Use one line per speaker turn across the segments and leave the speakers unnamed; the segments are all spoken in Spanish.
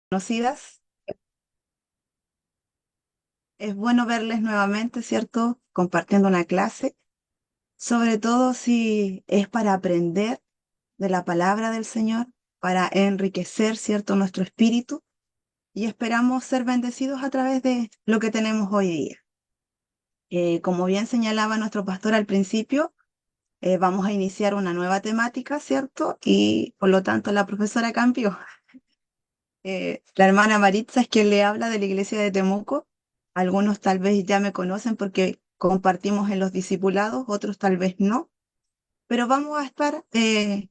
Conocidas. Es bueno verles nuevamente, ¿cierto? Compartiendo una clase, sobre todo si es para aprender de la palabra del Señor, para enriquecer, ¿cierto?, nuestro espíritu y esperamos ser bendecidos a través de lo que tenemos hoy día. Como bien señalaba nuestro pastor al principio, vamos a iniciar una nueva temática, ¿cierto? Y por lo tanto la profesora cambió. La hermana Maritza es quien le habla de la iglesia de Temuco. Algunos tal vez ya me conocen porque compartimos en los discipulados, otros tal vez no. Pero vamos a estar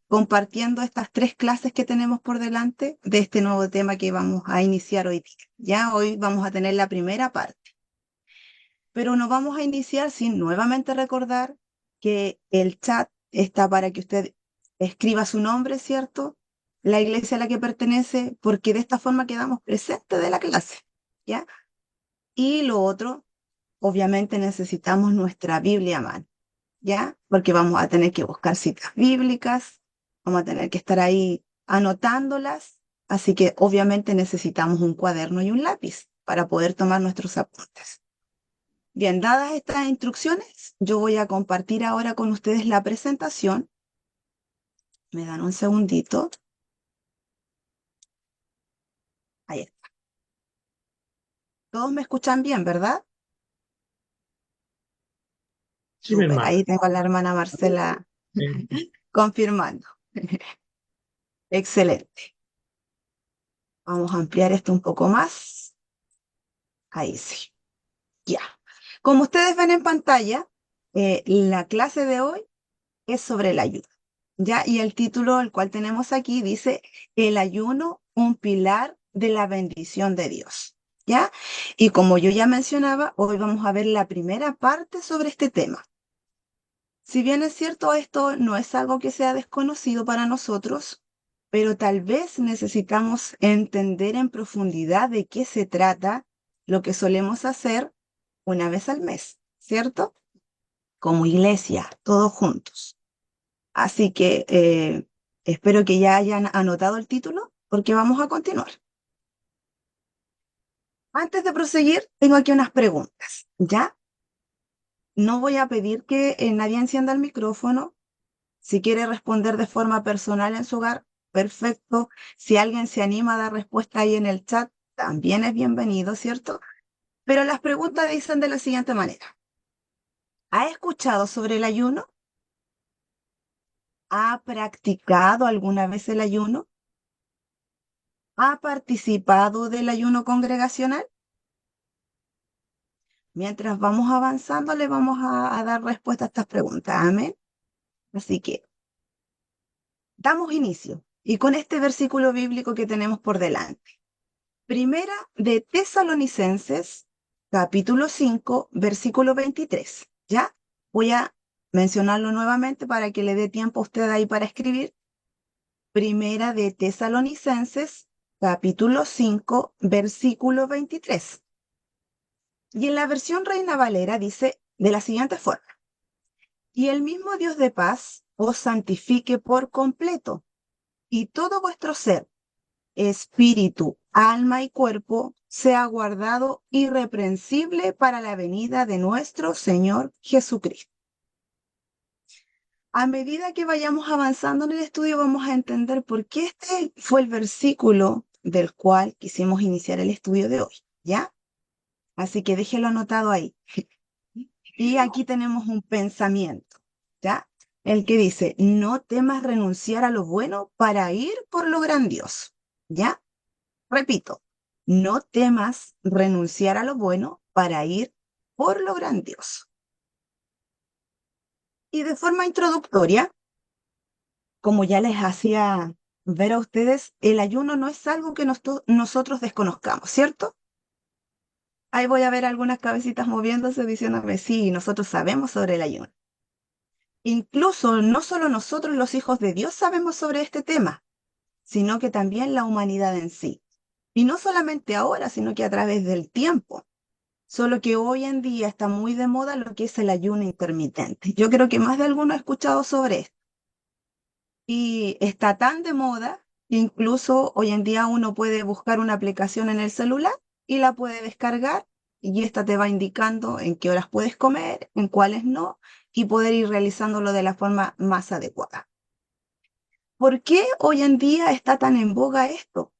compartiendo estas 3 clases que tenemos por delante de este nuevo tema que vamos a iniciar hoy día. Ya hoy vamos a tener la primera parte. Pero no vamos a iniciar sin nuevamente recordar que el chat está para que usted escriba su nombre, ¿cierto? La iglesia a la que pertenece, porque de esta forma quedamos presentes de la clase, ¿ya? Y lo otro, obviamente necesitamos nuestra Biblia a mano, ¿ya? Porque vamos a tener que buscar citas bíblicas, vamos a tener que estar ahí anotándolas, así que obviamente necesitamos un cuaderno y un lápiz para poder tomar nuestros apuntes. Bien, dadas estas instrucciones, yo voy a compartir ahora con ustedes la presentación. Me dan un segundito. Ahí está. Todos me escuchan bien, ¿verdad?
Sí, mi
Súper.
hermana.
Ahí tengo a la hermana Marcela
Eh,
confirmando. Excelente. Vamos a ampliar esto un poco más. Ahí sí. Ya. Como ustedes ven en pantalla, la clase de hoy es sobre el ayuno. ¿Ya? Y el título, el cual tenemos aquí, dice, el ayuno, un pilar de la bendición de Dios. ¿Ya? Y como yo ya mencionaba, hoy vamos a ver la primera parte sobre este tema. Si bien es cierto, esto no es algo que sea desconocido para nosotros, pero tal vez necesitamos entender en profundidad de qué se trata lo que solemos hacer una vez al mes, ¿cierto? Como iglesia, todos juntos. Así que espero que ya hayan anotado el título porque vamos a continuar. Antes de proseguir, tengo aquí unas preguntas, ¿ya? No voy a pedir que nadie encienda el micrófono. Si quiere responder de forma personal en su hogar, perfecto. Si alguien se anima a dar respuesta ahí en el chat, también es bienvenido, ¿cierto? Pero las preguntas dicen de la siguiente manera. ¿Ha escuchado sobre el ayuno? ¿Ha practicado alguna vez el ayuno? ¿Ha participado del ayuno congregacional? Mientras vamos avanzando, le vamos a dar respuesta a estas preguntas. Amén. Así que damos inicio. Y con este versículo bíblico que tenemos por delante. Primera de Tesalonicenses, capítulo 5, versículo 23. ¿Ya? Voy a mencionarlo nuevamente para que le dé tiempo a usted ahí para escribir. Primera de Tesalonicenses, capítulo 5, versículo 23. Y en la versión Reina Valera dice de la siguiente forma. Y el mismo Dios de paz os santifique por completo, y todo vuestro ser, espíritu, alma y cuerpo, sea guardado irreprensible para la venida de nuestro Señor Jesucristo. A medida que vayamos avanzando en el estudio, vamos a entender por qué este fue el versículo del cual quisimos iniciar el estudio de hoy, ¿ya? Así que déjelo anotado ahí. Y aquí tenemos un pensamiento, ¿ya? El que dice, no temas renunciar a lo bueno para ir por lo grandioso, ¿ya? Repito, no temas renunciar a lo bueno para ir por lo grandioso. Y de forma introductoria, como ya les hacía ver a ustedes, el ayuno no es algo que nosotros desconozcamos, ¿cierto? Ahí voy a ver algunas cabecitas moviéndose diciéndome, sí, nosotros sabemos sobre el ayuno. Incluso no solo nosotros los hijos de Dios sabemos sobre este tema, sino que también la humanidad en sí. Y no solamente ahora, sino que a través del tiempo. Solo que hoy en día está muy de moda lo que es el ayuno intermitente. Yo creo que más de alguno ha escuchado sobre esto. Y está tan de moda Incluso hoy en día uno puede buscar una aplicación en el celular y la puede descargar y esta te va indicando en qué horas puedes comer, en cuáles no, y poder ir realizándolo de la forma más adecuada. ¿Por qué hoy en día está tan en boga esto?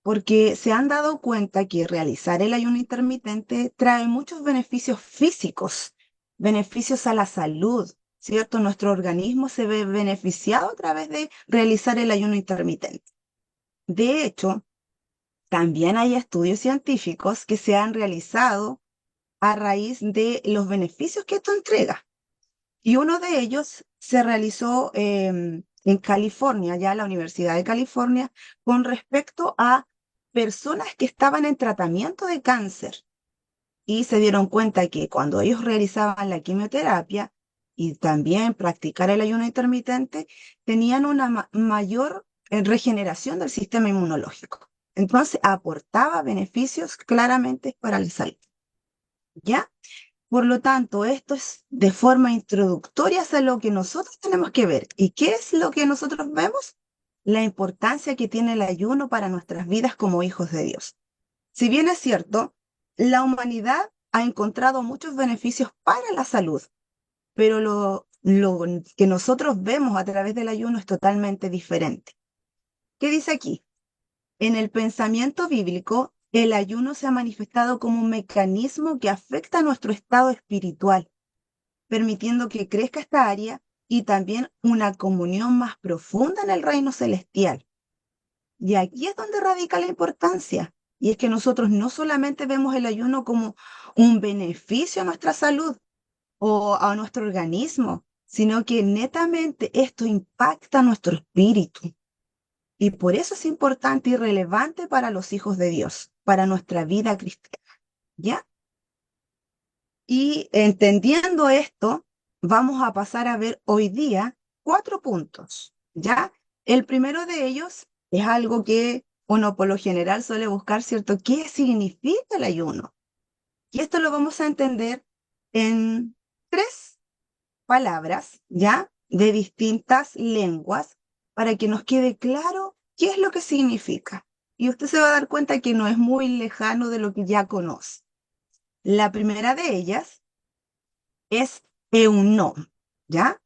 Porque se han dado cuenta que realizar el ayuno intermitente trae muchos beneficios físicos, beneficios a la salud, ¿cierto? Nuestro organismo se ve beneficiado a través de realizar el ayuno intermitente. De hecho, también hay estudios científicos que se han realizado a raíz de los beneficios que esto entrega. Y uno de ellos se realizó en California, ya en la Universidad de California, con respecto a personas que estaban en tratamiento de cáncer y se dieron cuenta que cuando ellos realizaban la quimioterapia y también practicar el ayuno intermitente, tenían una mayor regeneración del sistema inmunológico. Entonces, aportaba beneficios claramente para la salud. ¿Ya? Por lo tanto, esto es de forma introductoria hacia lo que nosotros tenemos que ver. ¿Y qué es lo que nosotros vemos? La importancia que tiene el ayuno para nuestras vidas como hijos de Dios. Si bien es cierto, la humanidad ha encontrado muchos beneficios para la salud, pero lo que nosotros vemos a través del ayuno es totalmente diferente. ¿Qué dice aquí? En el pensamiento bíblico, el ayuno se ha manifestado como un mecanismo que afecta a nuestro estado espiritual, permitiendo que crezca esta área y también una comunión más profunda en el reino celestial. Y aquí es donde radica la importancia. Y es que nosotros no solamente vemos el ayuno como un beneficio a nuestra salud o a nuestro organismo, sino que netamente esto impacta nuestro espíritu. Y por eso es importante y relevante para los hijos de Dios, para nuestra vida cristiana. ¿Ya? Y entendiendo esto, vamos a pasar a ver hoy día 4 puntos, ¿ya? El primero de ellos es algo que uno por lo general suele buscar, ¿cierto? ¿Qué significa el ayuno? Y esto lo vamos a entender en 3 palabras, ¿ya? De distintas lenguas, para que nos quede claro qué es lo que significa. Y usted se va a dar cuenta que no es muy lejano de lo que ya conoce. La primera de ellas es eunom, ¿ya?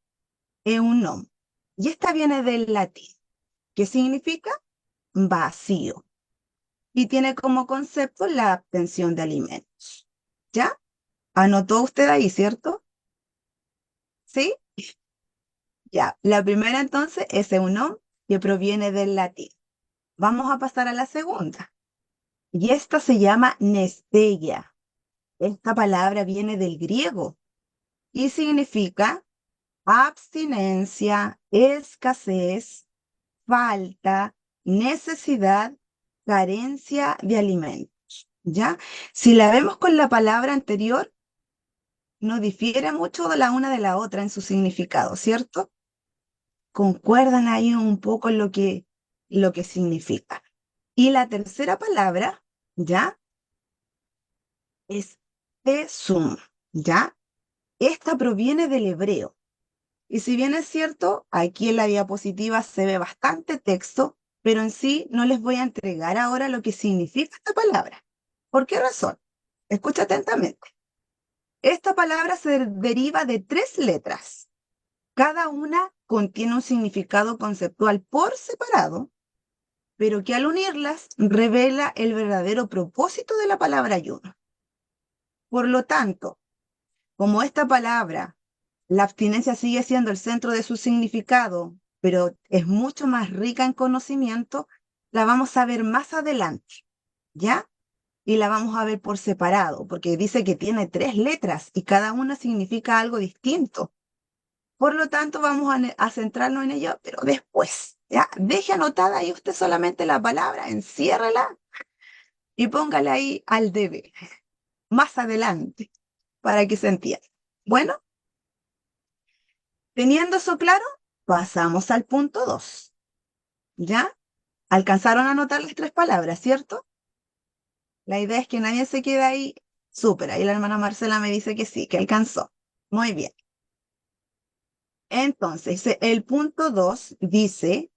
Eunom. Y esta viene del latín, que significa vacío, y tiene como concepto la obtención de alimentos, ¿ya? Anotó usted ahí, ¿cierto? ¿Sí? Ya. La primera entonces es eunom, que proviene del latín. Vamos a pasar a la segunda. Y esta se llama nesteia. Esta palabra viene del griego y significa abstinencia, escasez, falta, necesidad, carencia de alimentos, ¿ya? Si la vemos con la palabra anterior, no difiere mucho de la una de la otra en su significado, ¿cierto? Concuerdan ahí un poco en lo que significa. Y la tercera palabra, ¿ya? Es tesum, ¿ya? Esta proviene del hebreo. Y si bien es cierto, aquí en la diapositiva se ve bastante texto, pero en sí no les voy a entregar ahora lo que significa esta palabra. ¿Por qué razón? Escucha atentamente. Esta palabra se deriva de 3 letras. Cada una contiene un significado conceptual por separado, pero que al unirlas revela el verdadero propósito de la palabra ayuno. Por lo tanto, como esta palabra, la abstinencia sigue siendo el centro de su significado, pero es mucho más rica en conocimiento, la vamos a ver más adelante, ¿ya? Y la vamos a ver por separado, porque dice que tiene 3 letras y cada una significa algo distinto. Por lo tanto, vamos a centrarnos en ello, pero después, ¿ya? Deje anotada ahí usted solamente la palabra, enciérrela y póngala ahí al debe, más adelante, para que se entienda. Bueno, teniendo eso claro, pasamos al punto 2. ¿Ya? Alcanzaron a anotar las 3 palabras, ¿cierto? La idea es que nadie se quede ahí. Súper, ahí la hermana Marcela me dice que sí, que alcanzó. Muy bien. Entonces, el punto 2 dice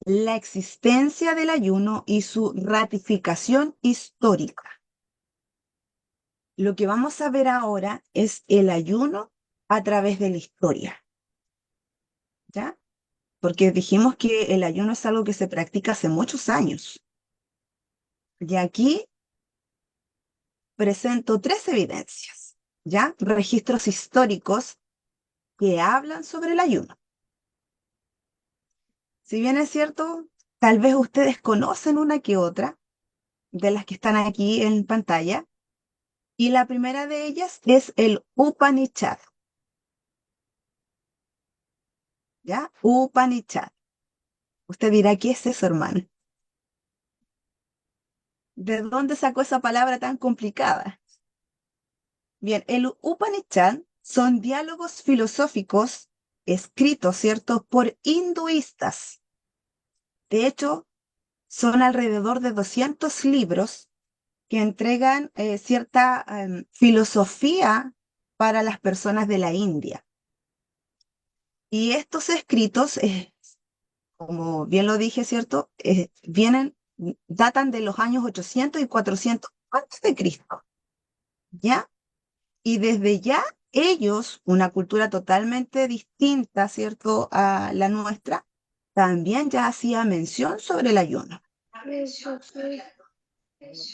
la existencia del ayuno y su ratificación histórica. Lo que vamos a ver ahora es el ayuno a través de la historia, ¿ya? Porque dijimos que el ayuno es algo que se practica hace muchos años. Y aquí presento tres evidencias, ¿ya? Registros históricos que hablan sobre el ayuno. Si bien es cierto, tal vez ustedes conocen una que otra de las que están aquí en pantalla, y la primera de ellas es el Upanishad, ¿ya? Upanishad. Usted dirá, ¿qué es eso, hermano? ¿De dónde sacó esa palabra tan complicada? Bien, el Upanishad son diálogos filosóficos escritos, ¿cierto?, por hinduistas. De hecho, son alrededor de 200 libros que entregan cierta filosofía para las personas de la India. Y estos escritos, como bien lo dije, ¿cierto? Datan de los años 800 y 400 antes de Cristo, ¿ya? Y desde ya ellos, una cultura totalmente distinta, ¿cierto?, a la nuestra, también ya hacía mención sobre el ayuno,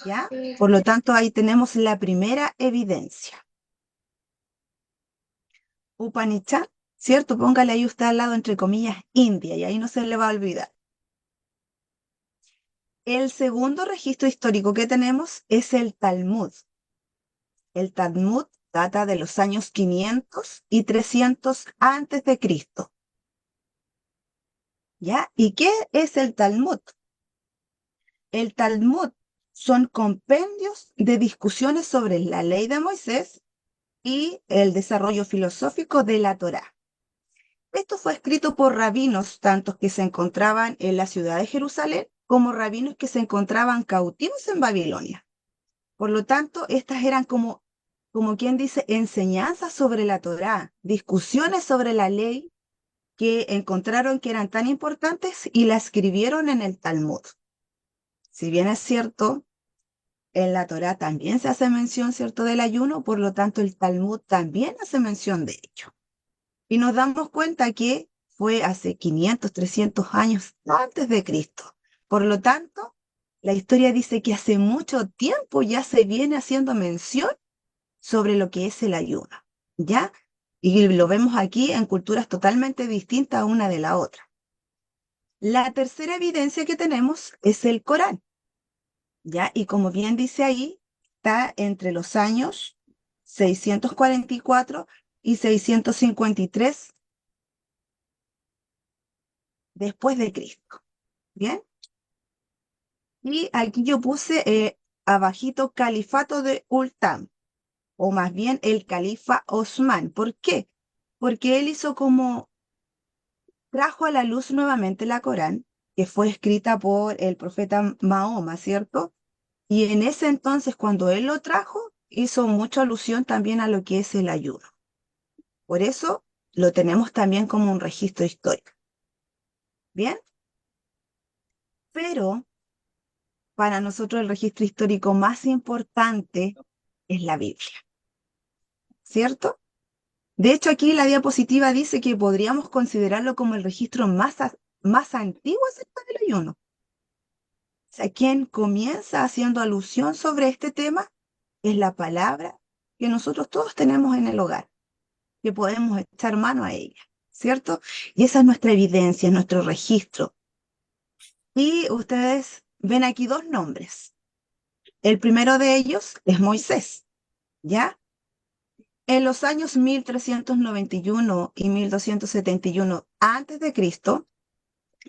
¿ya? Por lo tanto, ahí tenemos la primera evidencia. Upanishad, ¿cierto? Póngale ahí usted al lado, entre comillas, India, y ahí no se le va a olvidar. El segundo registro histórico que tenemos es el Talmud. El Talmud data de los años 500 y 300 antes de Cristo. ¿Ya? ¿Y qué es el Talmud? El Talmud son compendios de discusiones sobre la ley de Moisés y el desarrollo filosófico de la Torá. Esto fue escrito por rabinos, tantos que se encontraban en la ciudad de Jerusalén como rabinos que se encontraban cautivos en Babilonia. Por lo tanto, estas eran como quien dice, enseñanzas sobre la Torá, discusiones sobre la ley que encontraron que eran tan importantes y la escribieron en el Talmud. Si bien es cierto, en la Torá también se hace mención, ¿cierto?, del ayuno, por lo tanto el Talmud también hace mención de ello. Y nos damos cuenta que fue hace 500, 300 años antes de Cristo. Por lo tanto, la historia dice que hace mucho tiempo ya se viene haciendo mención sobre lo que es el ayuno, ¿ya? Y lo vemos aquí en culturas totalmente distintas una de la otra. La tercera evidencia que tenemos es el Corán, ¿ya? Y como bien dice ahí, está entre los años 644 y 653 después de Cristo, ¿bien? Y aquí yo puse abajito Califato de Ultam, o más bien el califa Osman. ¿Por qué? Porque él trajo a la luz nuevamente la Corán, que fue escrita por el profeta Mahoma, ¿cierto? Y en ese entonces, cuando él lo trajo, hizo mucha alusión también a lo que es el ayuno. Por eso lo tenemos también como un registro histórico. ¿Bien? Pero para nosotros el registro histórico más importante es la Biblia, ¿cierto? De hecho, aquí la diapositiva dice que podríamos considerarlo como el registro más antiguo acerca del ayuno. O sea, quien comienza haciendo alusión sobre este tema es la palabra que nosotros todos tenemos en el hogar, que podemos echar mano a ella, ¿cierto? Y esa es nuestra evidencia, nuestro registro. Y ustedes ven aquí dos nombres. El primero de ellos es Moisés, ¿ya? En los años 1391 y 1271 antes de Cristo,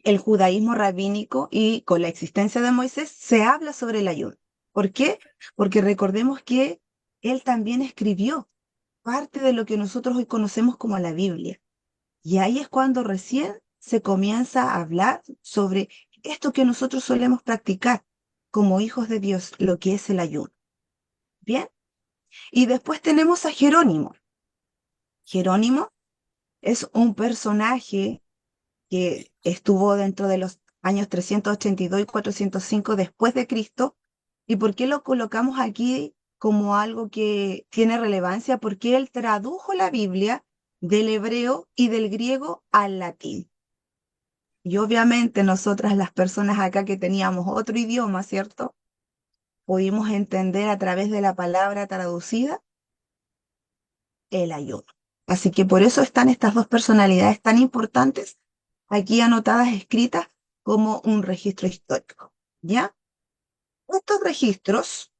el judaísmo rabínico y con la existencia de Moisés se habla sobre el ayuno. ¿Por qué? Porque recordemos que él también escribió parte de lo que nosotros hoy conocemos como la Biblia. Y ahí es cuando recién se comienza a hablar sobre esto que nosotros solemos practicar como hijos de Dios, lo que es el ayuno. Bien, y después tenemos a Jerónimo. Jerónimo es un personaje que estuvo dentro de los años 382 y 405 después de Cristo. ¿Y por qué lo colocamos aquí como algo que tiene relevancia? Porque él tradujo la Biblia del hebreo y del griego al latín. Y obviamente nosotras, las personas acá que teníamos otro idioma, ¿cierto? Pudimos entender a través de la palabra traducida el ayuno. Así que por eso están estas dos personalidades tan importantes aquí anotadas, escritas como un registro histórico. ¿Ya? Estos registros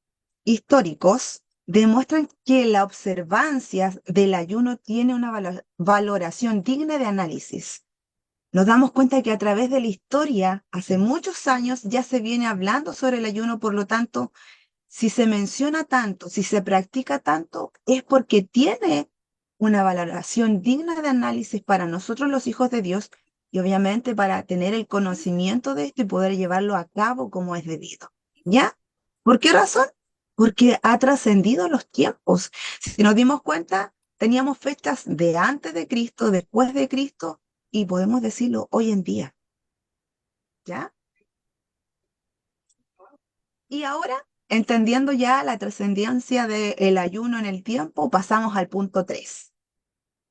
históricos demuestran que la observancia del ayuno tiene una valoración digna de análisis. Nos damos cuenta que a través de la historia, hace muchos años ya se viene hablando sobre el ayuno, por lo tanto, si se menciona tanto, si se practica tanto, es porque tiene una valoración digna de análisis para nosotros los hijos de Dios y obviamente para tener el conocimiento de esto y poder llevarlo a cabo como es debido. ¿Ya? ¿Por qué razón? Porque ha trascendido los tiempos. Si nos dimos cuenta, teníamos fechas de antes de Cristo, después de Cristo y podemos decirlo hoy en día. ¿Ya? Y ahora, entendiendo ya la trascendencia del ayuno en el tiempo, pasamos al punto 3.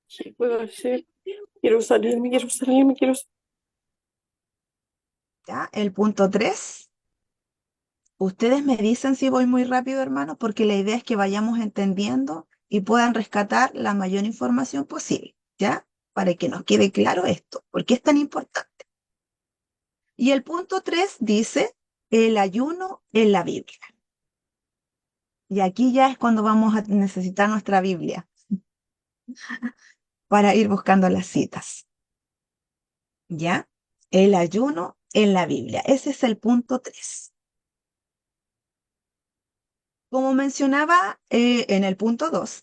¿Qué puedo hacer? Quiero salirme, quiero salirme, quiero...
¿Ya? El punto 3. Ustedes me dicen si voy muy rápido, hermanos, porque la idea es que vayamos entendiendo y puedan rescatar la mayor información posible, ¿ya? Para que nos quede claro esto, ¿por qué es tan importante? Y el punto 3 dice el ayuno en la Biblia. Y aquí ya es cuando vamos a necesitar nuestra Biblia para ir buscando las citas. ¿Ya? El ayuno en la Biblia. Ese es el punto 3. Como mencionaba en el punto 2,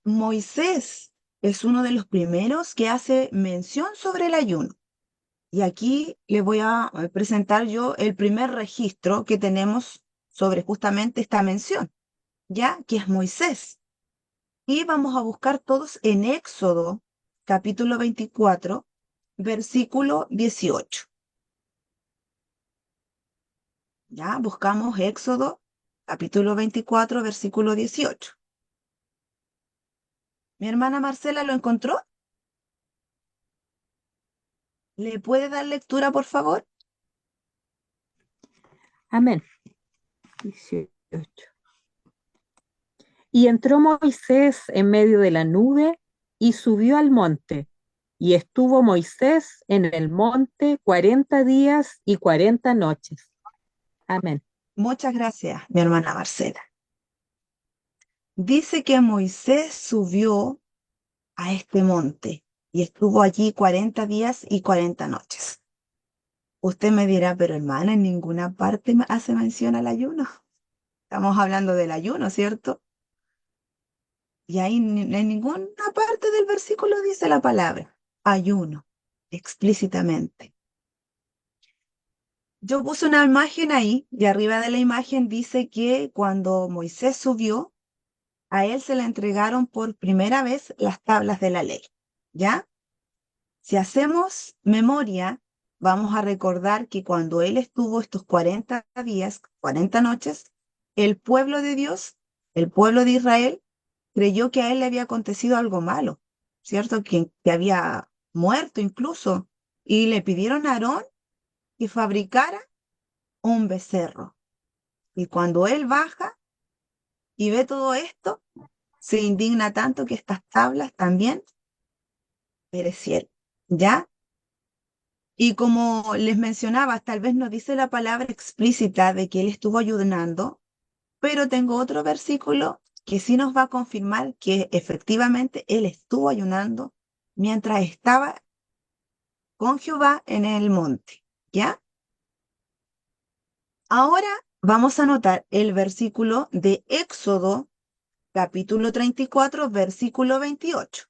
Moisés es uno de los primeros que hace mención sobre el ayuno. Y aquí le voy a presentar yo el primer registro que tenemos sobre justamente esta mención, ya que es Moisés. Y vamos a buscar todos en Éxodo, capítulo 24, versículo 18. Ya, buscamos Éxodo, capítulo 24, versículo 18. ¿Mi hermana Marcela lo encontró? ¿Le puede dar lectura, por favor?
Amén. 18. Y entró Moisés en medio de la nube y subió al monte. Y estuvo Moisés en el monte 40 días y 40 noches. Amén.
Muchas gracias, mi hermana Marcela. Dice que Moisés subió a este monte y estuvo allí 40 días y 40 noches. Usted me dirá, pero hermana, en ninguna parte hace mención al ayuno. Estamos hablando del ayuno, ¿cierto? Y ahí en ninguna parte del versículo dice la palabra ayuno explícitamente. Yo puse una imagen ahí y arriba de la imagen dice que cuando Moisés subió, a él se le entregaron por primera vez las tablas de la ley. ¿Ya? Si hacemos memoria, vamos a recordar que cuando él estuvo estos 40 días, 40 noches, el pueblo de Dios, el pueblo de Israel, creyó que a él le había acontecido algo malo, ¿cierto? Que había muerto incluso. Y le pidieron a Aarón que fabricara un becerro. Y cuando él baja y ve todo esto, se indigna tanto que estas tablas también perecieron. ¿Ya? Y como les mencionaba, tal vez no dice la palabra explícita de que él estuvo ayunando, pero tengo otro versículo que sí nos va a confirmar que efectivamente él estuvo ayunando mientras estaba con Jehová en el monte. ¿Ya? Ahora vamos a anotar el versículo de Éxodo, capítulo 34, versículo 28.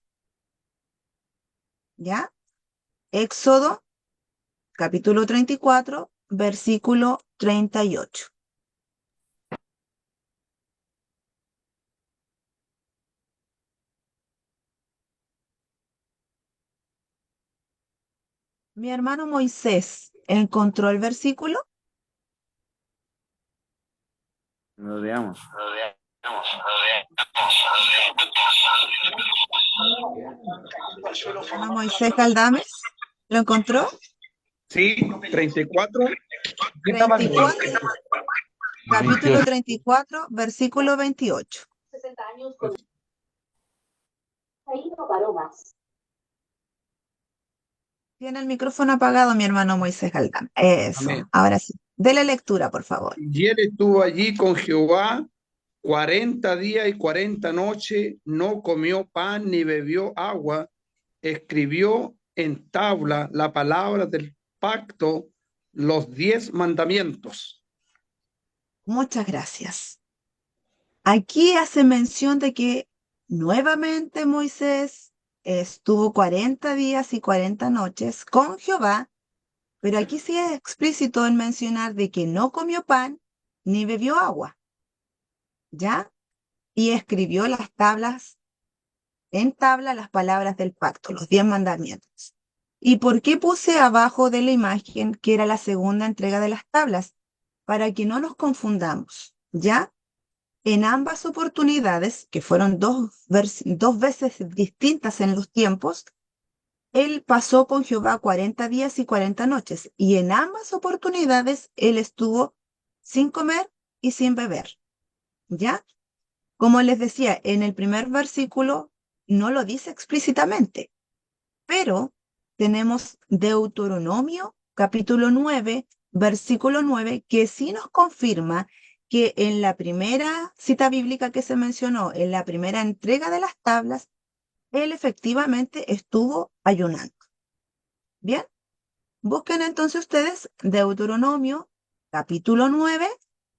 ¿Ya? Éxodo, capítulo 34, versículo 38. Mi hermano Moisés ¿Encontró el versículo?
Lo veamos.
Hermano Moisés Galdames, ¿lo encontró?
Sí, 34. Aquí está más
34, capítulo 34, versículo 28.
60 años con... Ahí no paró más.
Tiene el micrófono apagado, mi hermano Moisés Galdames. Eso,
Amén.
ahora sí. Dele lectura, por favor.
Y él estuvo allí con Jehová 40 días y 40 noches, no comió pan ni bebió agua, escribió en tabla la palabra del pacto, los 10 mandamientos.
Muchas gracias. Aquí hace mención de que nuevamente Moisés estuvo 40 días y 40 noches con Jehová, pero aquí sí es explícito en mencionar de que no comió pan ni bebió agua, ¿ya? Y escribió las tablas, en tabla las palabras del pacto, los 10 mandamientos. ¿Y por qué puse abajo de la imagen que era la segunda entrega de las tablas? Para que no nos confundamos, ¿ya? En ambas oportunidades, que fueron dos veces distintas en los tiempos, él pasó con Jehová 40 días y 40 noches, y en ambas oportunidades él estuvo sin comer y sin beber, ¿ya? Como les decía, en el primer versículo no lo dice explícitamente, pero tenemos Deuteronomio, capítulo 9, versículo 9, que sí nos confirma que en la primera cita bíblica que se mencionó, en la primera entrega de las tablas, él efectivamente estuvo ayunando. Bien, busquen entonces ustedes Deuteronomio, capítulo 9,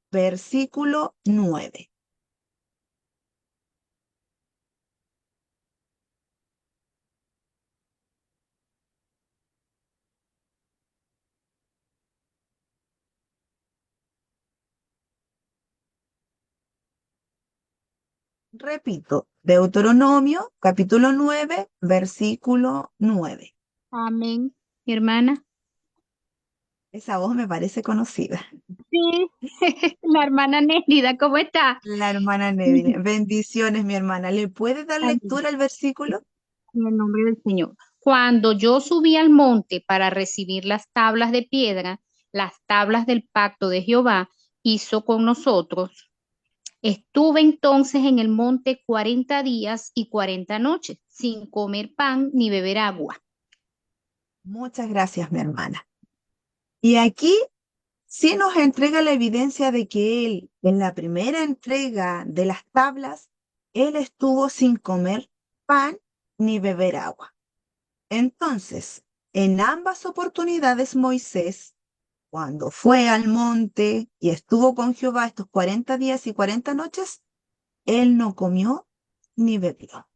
versículo 9. Repito, Deuteronomio, capítulo 9, versículo 9.
Amén, mi hermana.
Esa voz me parece conocida.
Sí, la hermana Nélida, ¿cómo está?
La hermana Neville. Bendiciones, mi hermana. ¿Le puede dar
Amén.
lectura al versículo?
En el nombre del Señor. Cuando yo subí al monte para recibir las tablas de piedra, las tablas del pacto de Jehová hizo con nosotros. Estuve entonces en el monte 40 días y 40 noches, sin comer pan ni beber agua.
Muchas gracias, mi hermana. Y aquí sí nos entrega la evidencia de que él, en la primera entrega de las tablas, él estuvo sin comer pan ni beber agua. Entonces, en ambas oportunidades, Moisés, cuando fue al monte y estuvo con Jehová estos 40 días y 40 noches, él no comió ni bebió.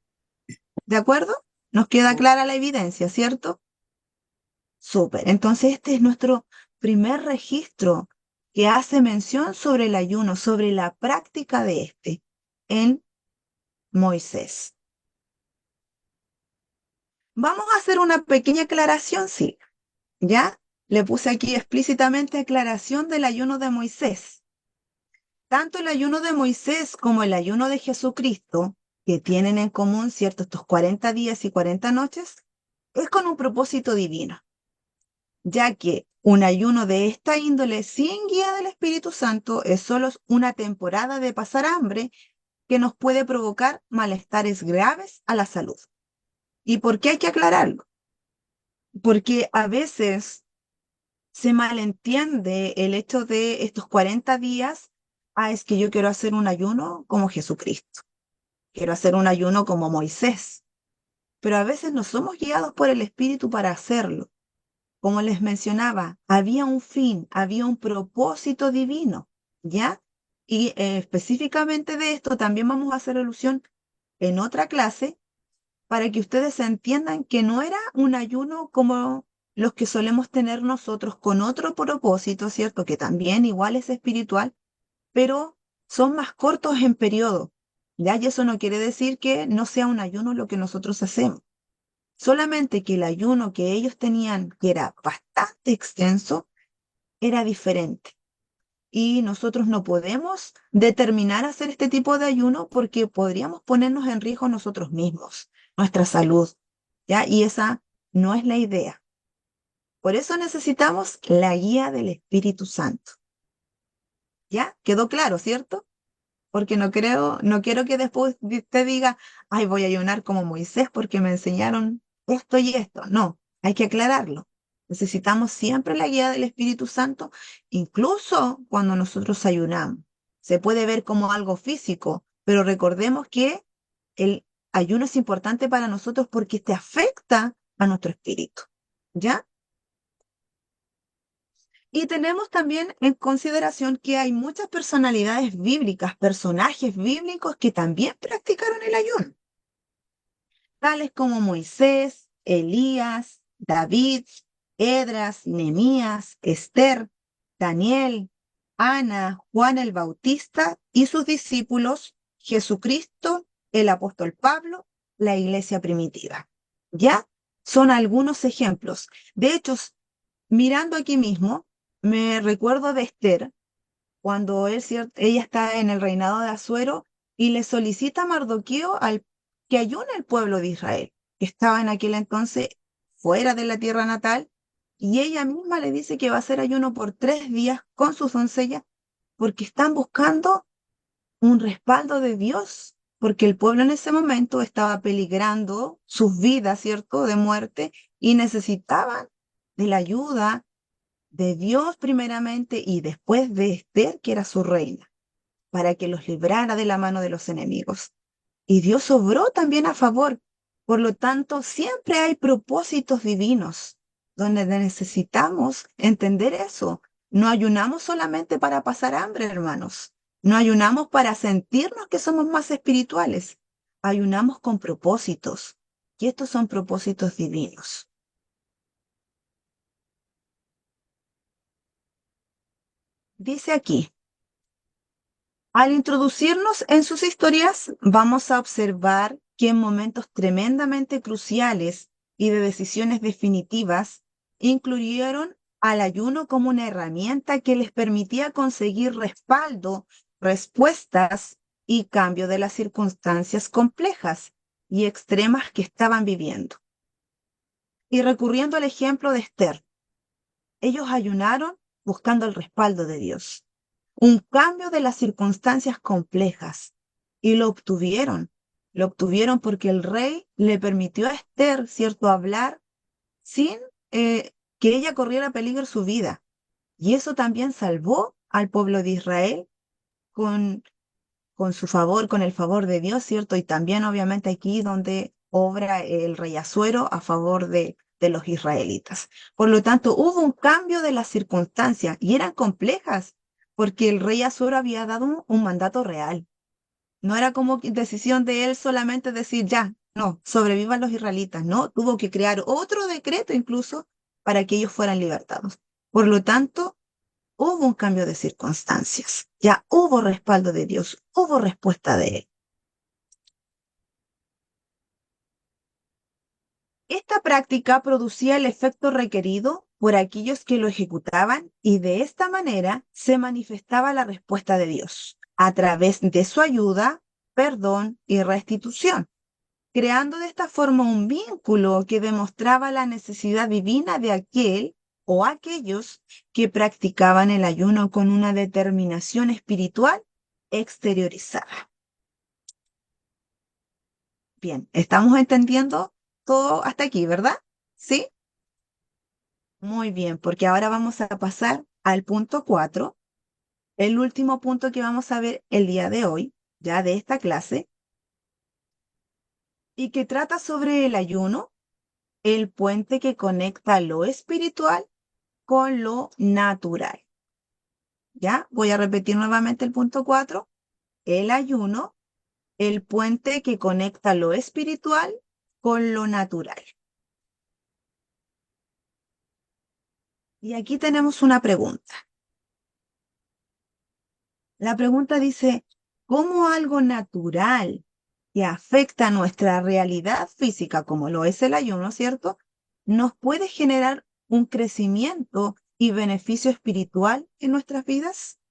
¿De acuerdo? Nos queda clara la evidencia, ¿cierto? Súper. Entonces, este es nuestro primer registro que hace mención sobre el ayuno, sobre la práctica de este en Moisés. Vamos a hacer una pequeña aclaración, sí. ¿Ya? Le puse aquí explícitamente aclaración del ayuno de Moisés. Tanto el ayuno de Moisés como el ayuno de Jesucristo, que tienen en común, ¿cierto? Estos 40 días y 40 noches, es con un propósito divino, ya que un ayuno de esta índole sin guía del Espíritu Santo es solo una temporada de pasar hambre que nos puede provocar malestares graves a la salud. ¿Y por qué hay que aclararlo? Porque a veces se malentiende el hecho de estos 40 días, es que yo quiero hacer un ayuno como Jesucristo, quiero hacer un ayuno como Moisés, pero a veces no somos guiados por el Espíritu para hacerlo. Como les mencionaba, había un fin, había un propósito divino, ¿ya? Y específicamente de esto también vamos a hacer alusión en otra clase para que ustedes entiendan que no era un ayuno como los que solemos tener nosotros con otro propósito, ¿cierto? Que también igual es espiritual, pero son más cortos en periodo, ¿ya? Y eso no quiere decir que no sea un ayuno lo que nosotros hacemos. solamente que el ayuno que ellos tenían, que era bastante extenso, era diferente. Y nosotros no podemos determinar hacer este tipo de ayuno porque podríamos ponernos en riesgo nosotros mismos, nuestra salud, ¿ya? Y esa no es la idea. Por eso necesitamos la guía del Espíritu Santo. ¿Ya? ¿Quedó claro, cierto? Porque no quiero que después usted diga, ay, voy a ayunar como Moisés porque me enseñaron esto y esto. No, hay que aclararlo. Necesitamos siempre la guía del Espíritu Santo, incluso cuando nosotros ayunamos. Se puede ver como algo físico, pero recordemos que el ayuno es importante para nosotros porque te afecta a nuestro espíritu. ¿Ya? Y tenemos también en consideración que hay muchas personalidades bíblicas, personajes bíblicos que también practicaron el ayuno, tales como Moisés, Elías, David, Edras, Nehemías, Esther, Daniel, Ana, Juan el Bautista y sus discípulos, Jesucristo, el apóstol Pablo, la iglesia primitiva. ¿Ya? Son algunos ejemplos. De hecho, mirando aquí mismo, me recuerdo de Esther, cuando ella está en el reinado de Asuero y le solicita a Mardoqueo que ayune al pueblo de Israel, que estaba en aquel entonces fuera de la tierra natal, y ella misma le dice que va a hacer ayuno por 3 días con sus doncellas, porque están buscando un respaldo de Dios, porque el pueblo en ese momento estaba peligrando sus vidas, ¿cierto?, de muerte, y necesitaban de la ayuda de Dios primeramente y después de Esther, que era su reina, para que los librara de la mano de los enemigos. Y Dios obró también a favor. Por lo tanto, siempre hay propósitos divinos donde necesitamos entender eso. No ayunamos solamente para pasar hambre, hermanos. No ayunamos para sentirnos que somos más espirituales. Ayunamos con propósitos. Y estos son propósitos divinos. Dice aquí, al introducirnos en sus historias, vamos a observar que en momentos tremendamente cruciales y de decisiones definitivas, incluyeron al ayuno como una herramienta que les permitía conseguir respaldo, respuestas y cambio de las circunstancias complejas y extremas que estaban viviendo. Y recurriendo al ejemplo de Esther, ellos ayunaron buscando el respaldo de Dios, un cambio de las circunstancias complejas, y lo obtuvieron. Lo obtuvieron porque el rey le permitió a Esther, ¿cierto?, hablar sin que ella corriera peligro su vida. Y eso también salvó al pueblo de Israel con, con su favor, con el favor de Dios, ¿cierto? Y también obviamente aquí donde obra el rey Asuero a favor de los israelitas. Por lo tanto, hubo un cambio de las circunstancias y eran complejas, porque el rey Asuero había dado un mandato real. No era como decisión de él solamente decir, ya, no, sobrevivan los israelitas. No, tuvo que crear otro decreto incluso para que ellos fueran libertados. Por lo tanto, hubo un cambio de circunstancias. Ya hubo respaldo de Dios, hubo respuesta de Él. Esta práctica producía el efecto requerido por aquellos que lo ejecutaban y de esta manera se manifestaba la respuesta de Dios a través de su ayuda, perdón y restitución, creando de esta forma un vínculo que demostraba la necesidad divina de aquel o aquellos que practicaban el ayuno con una determinación espiritual exteriorizada. Bien, estamos entendiendo todo hasta aquí, ¿verdad? ¿Sí? Muy bien, porque ahora vamos a pasar al punto 4, el último punto que vamos a ver el día de hoy, ya de esta clase, y que trata sobre el ayuno, el puente que conecta lo espiritual con lo natural. ¿Ya? Voy a repetir nuevamente el punto 4. El ayuno, el puente que conecta lo espiritual con lo natural. Y aquí tenemos una pregunta. La pregunta dice, ¿cómo algo natural que afecta nuestra realidad física, como lo es el ayuno, ¿cierto? Nos puede generar un crecimiento y beneficio espiritual en nuestras vidas.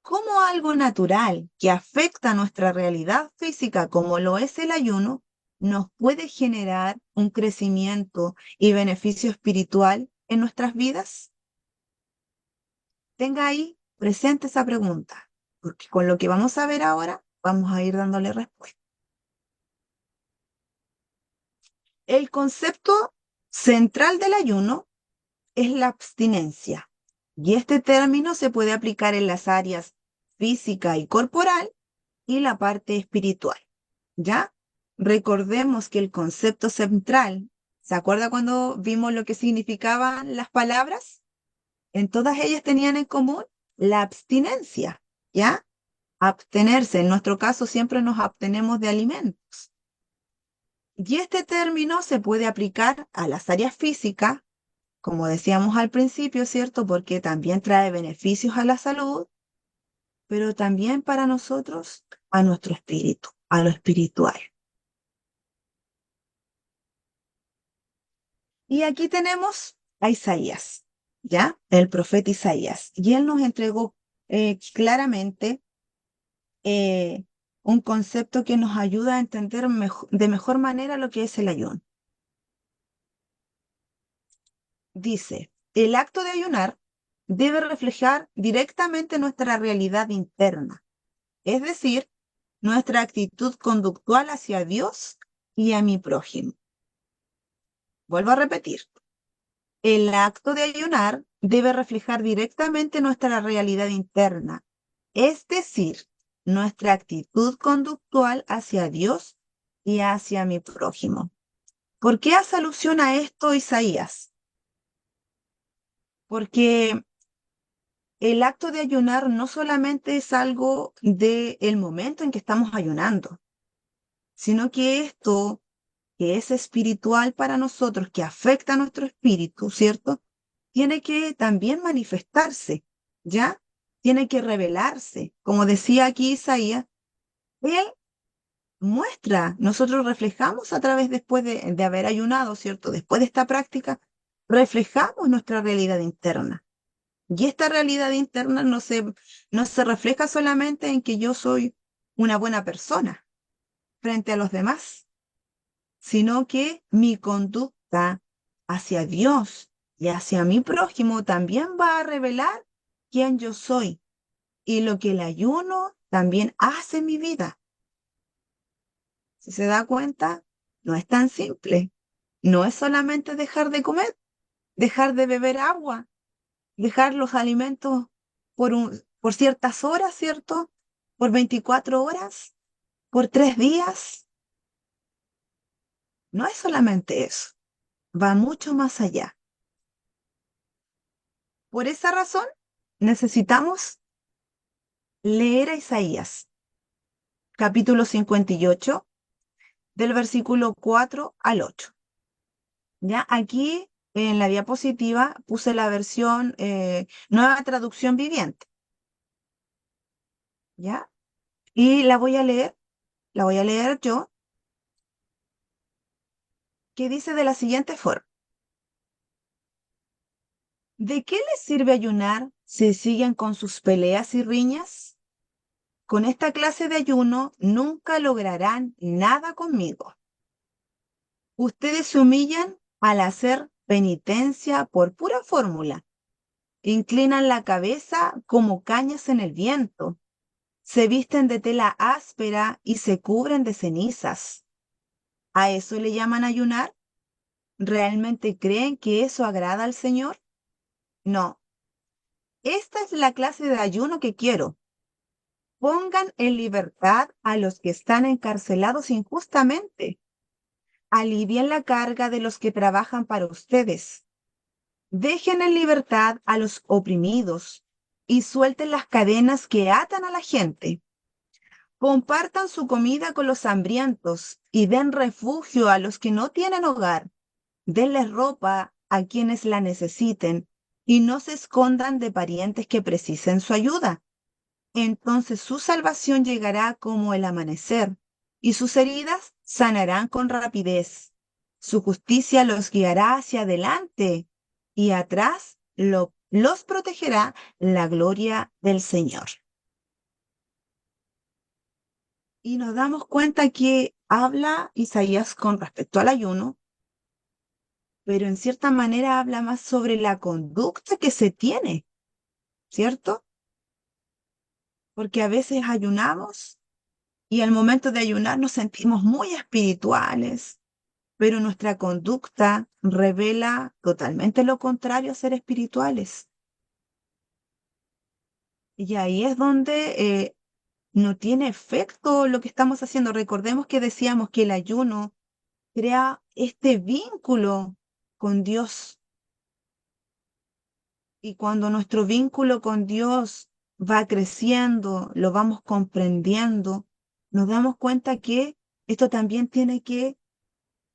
¿Cómo algo natural que afecta nuestra realidad física, como lo es el ayuno, nos puede generar un crecimiento y beneficio espiritual en nuestras vidas? Tenga ahí presente esa pregunta, porque con lo que vamos a ver ahora, vamos a ir dándole respuesta. El concepto central del ayuno es la abstinencia, y este término se puede aplicar en las áreas física y corporal y la parte espiritual, ¿ya? Recordemos que el concepto central, ¿se acuerda cuando vimos lo que significaban las palabras? En todas ellas tenían en común la abstinencia, ¿ya? Abstenerse, en nuestro caso siempre nos abstenemos de alimentos. Y este término se puede aplicar a las áreas físicas, como decíamos al principio, ¿cierto? Porque también trae beneficios a la salud, pero también para nosotros, a nuestro espíritu, a lo espiritual. Y aquí tenemos a Isaías, ¿ya? El profeta Isaías. Y él nos entregó claramente un concepto que nos ayuda a entender de mejor manera lo que es el ayuno. Dice, el acto de ayunar debe reflejar directamente nuestra realidad interna, es decir, nuestra actitud conductual hacia Dios y a mi prójimo. Vuelvo a repetir, el acto de ayunar debe reflejar directamente nuestra realidad interna, es decir, nuestra actitud conductual hacia Dios y hacia mi prójimo. ¿Por qué hace alusión a esto Isaías? Porque el acto de ayunar no solamente es algo del momento en que estamos ayunando, sino que esto que es espiritual para nosotros, que afecta a nuestro espíritu, ¿cierto? Tiene que también manifestarse, ¿ya? Tiene que revelarse. Como decía aquí Isaías, él muestra, nosotros reflejamos a través después de haber ayunado, ¿cierto? Después de esta práctica, reflejamos nuestra realidad interna. Y esta realidad interna no se refleja solamente en que yo soy una buena persona frente a los demás, sino que mi conducta hacia Dios y hacia mi prójimo también va a revelar quién yo soy y lo que el ayuno también hace en mi vida. Si se da cuenta, no es tan simple. No es solamente dejar de comer, dejar de beber agua, dejar los alimentos por ciertas horas, ¿cierto? Por 24 horas, por 3 días. No es solamente eso, va mucho más allá. Por esa razón, necesitamos leer a Isaías, capítulo 58, del versículo 4 al 8. Ya aquí en la diapositiva puse la versión Nueva Traducción Viviente. ¿Ya? Y la voy a leer yo, que dice de la siguiente forma. ¿De qué les sirve ayunar si siguen con sus peleas y riñas? Con esta clase de ayuno nunca lograrán nada conmigo. Ustedes se humillan al hacer penitencia por pura fórmula. Inclinan la cabeza como cañas en el viento. Se visten de tela áspera y se cubren de cenizas. ¿A eso le llaman ayunar? ¿Realmente creen que eso agrada al Señor? No. Esta es la clase de ayuno que quiero. Pongan en libertad a los que están encarcelados injustamente. Alivien la carga de los que trabajan para ustedes. Dejen en libertad a los oprimidos y suelten las cadenas que atan a la gente. Compartan su comida con los hambrientos y den refugio a los que no tienen hogar. Denles ropa a quienes la necesiten y no se escondan de parientes que precisen su ayuda. entonces su salvación llegará como el amanecer, y sus heridas sanarán con rapidez. Su justicia los guiará hacia adelante, y atrás los protegerá la gloria del Señor. Y nos damos cuenta que habla Isaías con respecto al ayuno, pero en cierta manera habla más sobre la conducta que se tiene, ¿cierto? Porque a veces ayunamos y al momento de ayunar nos sentimos muy espirituales, pero nuestra conducta revela totalmente lo contrario a ser espirituales. Y ahí es donde no tiene efecto lo que estamos haciendo. Recordemos que decíamos que el ayuno crea este vínculo con Dios. Y cuando nuestro vínculo con Dios va creciendo, lo vamos comprendiendo, nos damos cuenta que esto también tiene que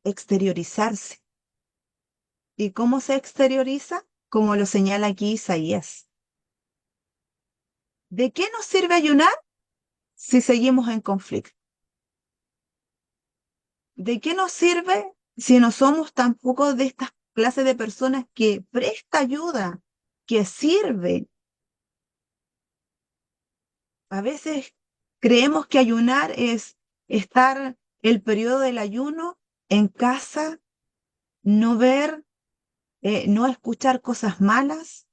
exteriorizarse. ¿Y cómo se exterioriza? Como lo señala aquí Isaías. ¿De qué nos sirve ayunar si seguimos en conflicto? ¿De qué nos sirve si no somos tampoco de estas clases de personas que presta ayuda, que sirve? A veces creemos que ayunar es estar el periodo del ayuno en casa, no ver, no escuchar cosas malas,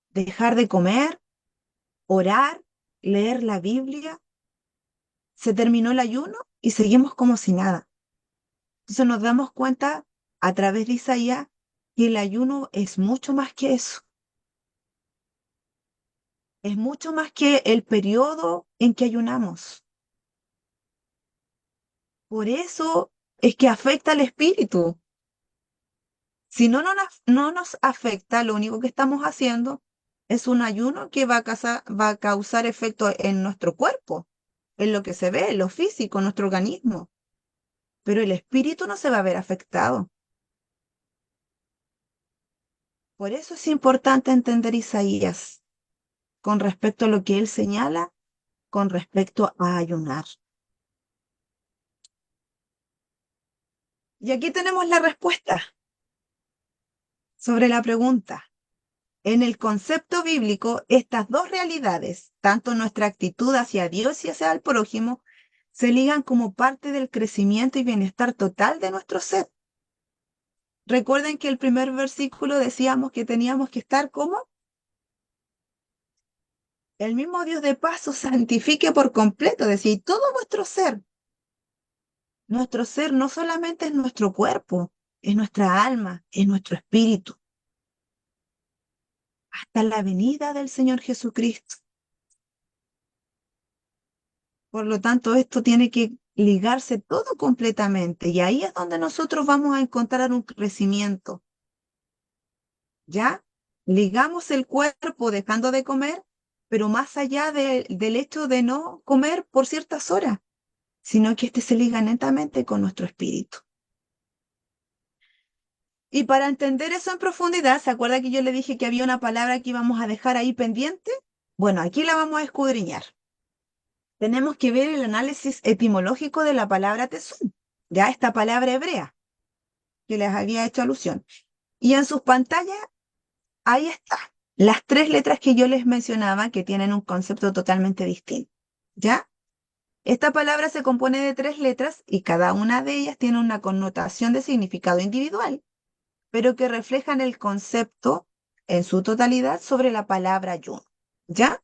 dejar de comer, orar, leer la Biblia. Se terminó el ayuno y seguimos como si nada. Entonces nos damos cuenta a través de Isaías que el ayuno es mucho más que eso. Es mucho más que el periodo en que ayunamos. Por eso es que afecta al espíritu. Si no nos afecta, lo único que estamos haciendo es un ayuno que va a causar efecto en nuestro cuerpo, en lo que se ve, en lo físico, en nuestro organismo. Pero el espíritu no se va a ver afectado. Por eso es importante entender Isaías con respecto a lo que él señala con respecto a ayunar. Y aquí tenemos la respuesta sobre la pregunta. En el concepto bíblico, estas dos realidades, tanto nuestra actitud hacia Dios y hacia el prójimo, se ligan como parte del crecimiento y bienestar total de nuestro ser. Recuerden que el primer versículo decíamos que teníamos que estar como el mismo Dios de paz os santifique por completo, decía, y todo vuestro ser. Nuestro ser no solamente es nuestro cuerpo, es nuestra alma, es nuestro espíritu. Hasta la venida del Señor Jesucristo. Por lo tanto, esto tiene que ligarse todo completamente y ahí es donde nosotros vamos a encontrar un crecimiento. ¿Ya? Ligamos el cuerpo dejando de comer, pero más allá del hecho de no comer por ciertas horas, sino que este se liga netamente con nuestro espíritu. Y para entender eso en profundidad, ¿se acuerda que yo le dije que había una palabra que íbamos a dejar ahí pendiente? Bueno, aquí la vamos a escudriñar. Tenemos que ver el análisis etimológico de la palabra tesón, ya esta palabra hebrea que les había hecho alusión. Y en sus pantallas, ahí está, las tres letras que yo les mencionaba que tienen un concepto totalmente distinto, ¿ya? Esta palabra se compone de tres letras y cada una de ellas tiene una connotación de significado individual, pero que reflejan el concepto en su totalidad sobre la palabra ayuno, ¿ya?